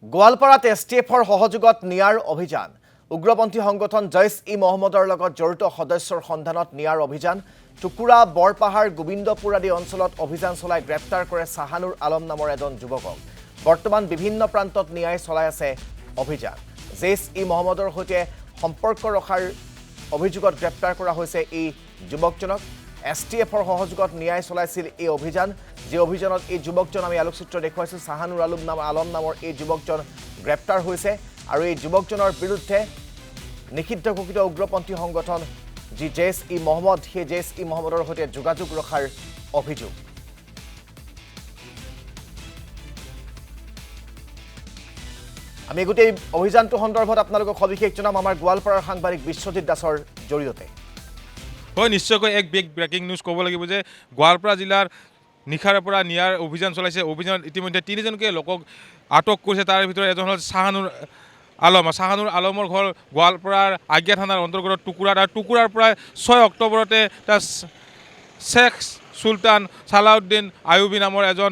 গোৱালপাৰাত এছটিএফৰ সহযোগত নিয়াৰ অভিযান উগ্ৰপন্থী সংগঠন জইচ-ই-মহম্মদৰ লগত জড়িত সদস্যৰ সন্ধানত নিয়াৰ অভিযান টুকুৰা বৰপাহাৰ গোবিন্দপুৰ আদি অঞ্চলত অভিযান চলাই গ্ৰেপ্তাৰ কৰে চাহানুৰ আলম নামৰ এজন যুৱকক বৰ্তমান বিভিন্ন প্ৰান্তত নিয়াই চলাই আছে অভিযান জইচ-ই-মহম্মদৰ সৈতে সম্পৰ্ক ৰখাৰ অভিযোগত গ্ৰেপ্তাৰ কৰা হৈছে এই যুৱকজনক এছটিএফৰ সহযোগত নিয়াই চলাইছিল এই অভিযান যে অভিযানত এই যুৱকজন আমি আলোকচিত্ৰ দেখুৱাইছো চাহানুৰ আলম নামৰ এই যুৱকজন গ্ৰেপ্তাৰ হৈছে আৰু এই যুৱকজনৰ বিৰুদ্ধে নিষিদ্ধ ঘোষিত উগ্ৰপন্থী সংগঠন যি জইচ-ই-মহম্মদ সেই জইচ-ই-মহম্মদৰ সৈতে যোগাযোগ ৰখাৰ অভিযোগ আমি গোটেই অভিযানটো সন্দৰ্ভত আপোনালোকক সবিশেষ জনাম আমাৰ গোৱালপাৰাৰ সাংবাদিক বিশ্বজিৎ দাসৰ জৰিয়তে হয় নিশ্চয়কৈ এক বিগ ব্ৰেকিং নিউজ ক'ব লাগিব যে গোৱালপাৰা জিলাৰ নিশাৰ পৰা নিয়াৰ অভিযান চলাইছে অভিযানত ইতিমধ্যে তিনিজনকে লোকক আটক কৰিছে তাৰ ভিতৰত এজন হ'ল চাহানুৰ আলমৰ ঘৰ গোৱালপাৰাৰ আগিয়া থানাৰ অন্তৰ্গত টুকুৰাত আৰু টুকুৰাৰ পৰা 6 অক্টোবৰতে তাৰ শেখ সুলতান সালাউদ্দিন আয়ুবী নামৰ এজন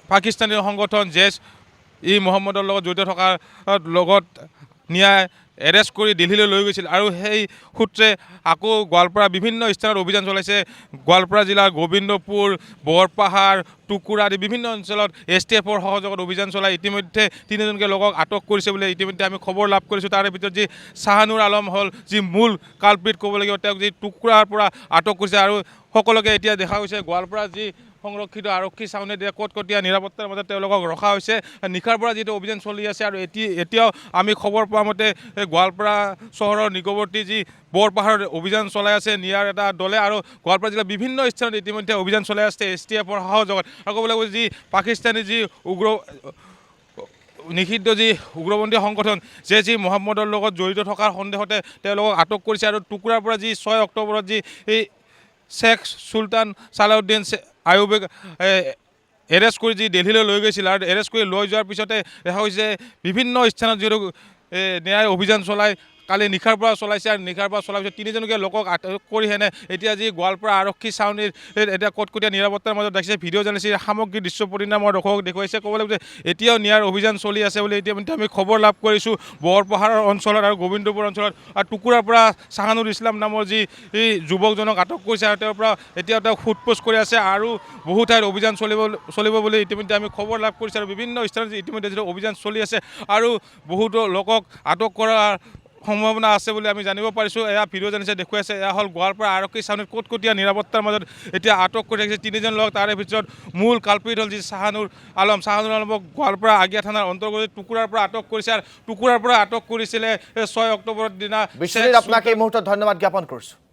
পাকিস্তানী সংগঠন জইচ-ই-মহম্মদৰ লগত জড়িত থকাৰ লগত নিয়াই এৰেষ্ট কৰি দিল্লীলৈ লৈ গৈছিল আৰু সেই সূত্ৰে আকৌ গোৱালপাৰা বিভিন্ন স্থানত অভিযান চলাইছে গোৱালপাৰা জিলাৰ গোবিন্দপুৰ বৰপাহাৰ টুকুৰা আদি বিভিন্ন অঞ্চলত এছটিএফৰ সহযোগত অভিযান চলাই ইতিমধ্যে তিনিজনকে লোকক আটক কৰিছে বুলি ইতিমধ্যে আমি খবৰ লাভ কৰিছোঁ তাৰে ভিতৰত যি চাহানুৰ আলম হ'ল যি মূল কালপিট ক'ব লাগিব তেওঁক যি টুকুৰাৰ পৰা আটক কৰিছে আৰু সকলোকে এতিয়া দেখা গৈছে গোৱালপাৰা যি সংৰক্ষিত আৰক্ষী চাউনি দিয়া কটকটীয়া নিৰাপত্তাৰ মাজত তেওঁলোকক ৰখা হৈছে নিশাৰ পৰা যিটো অভিযান চলি আছে আৰু এতিয়াও আমি খবৰ পোৱা মতে গোৱালপাৰা চহৰৰ নিকটৱৰ্তী যি বৰপাহাৰত অভিযান চলাই আছে নিয়াৰ এটা দলে আৰু গোৱালপাৰা জিলাৰ বিভিন্ন স্থানত ইতিমধ্যে অভিযান চলাই আছে এছটিএফৰ সহযোগত আৰু ক'ব লাগিব যি পাকিস্তানী যি নিষিদ্ধ যি উগ্ৰপন্থী সংগঠন জইচ-ই-মহম্মদৰ লগত জড়িত থকাৰ সন্দেহতে তেওঁলোকক আটক কৰিছে আৰু টুকুৰাৰ পৰা যি 6 অক্টোবৰত যি এই শেখ সুলতান সালাউদ্দিন আয়ুবীক এৰেষ্ট কৰি যি দিল্লীলৈ লৈ গৈছিল আৰু এৰেষ্ট কৰি লৈ যোৱাৰ পিছতে দেখা হৈছে বিভিন্ন স্থানত যিহেতু ন্যায় অভিযান চলাই কালি নিশাৰ পৰা চলাইছে আৰু নিশাৰ পৰা চলাৰ পিছত তিনিজনকে লোকক আটক কৰি হেনে এতিয়া যি গোৱালপাৰা আৰক্ষী চাউনিৰ এতিয়া কটকটীয়া নিৰাপত্তাৰ মাজত দেখিছে ভিডিঅ' জানিছে সামগ্ৰী দৃশ্য পৰিণামৰ দৰ্শকক দেখুৱাইছে ক'ব লাগিব যে এতিয়াও নিয়াৰ অভিযান চলি আছে বুলি ইতিমধ্যে আমি খবৰ লাভ কৰিছোঁ বৰপাহাৰৰ অঞ্চলত আৰু গোবিন্দপুৰ অঞ্চলত আৰু টুকুৰাৰ পৰা চাহানুৰ ইছলাম নামৰ যি যুৱকজনক আটক কৰিছে আৰু তেওঁৰ পৰা এতিয়া তেওঁক সোধপোছ কৰি আছে আৰু বহু ঠাইত অভিযান চলিব বুলি ইতিমধ্যে আমি খবৰ লাভ কৰিছোঁ আৰু বিভিন্ন স্থানত ইতিমধ্যে যিটো অভিযান চলি আছে আৰু বহুতো লোকক আটক কৰাৰ সম্ভাৱনা আছে বুলি আমি জানিব পাৰিছোঁ এয়া ভিডিঅ' জানিছে দেখুৱাইছে এয়া হ'ল গোৱালপাৰা আৰক্ষী চাউনিত কটকটীয়া নিৰাপত্তাৰ মাজত এতিয়া আটক কৰি ৰাখিছে তিনিজন লোক তাৰে ভিতৰত মূল কালপিত হ'ল যি চাহানুৰ আলমক গোৱালপাৰা আগিয়া থানাৰ অন্তৰ্গত টুকুৰাৰ পৰা আটক কৰিছে আৰু টুকুৰাৰ পৰা আটক কৰিছিলে 6 অক্টোবৰৰ দিনা বিশ্বজিৎ আপোনাক এই মুহূৰ্তত ধন্যবাদ জ্ঞাপন কৰিছোঁ।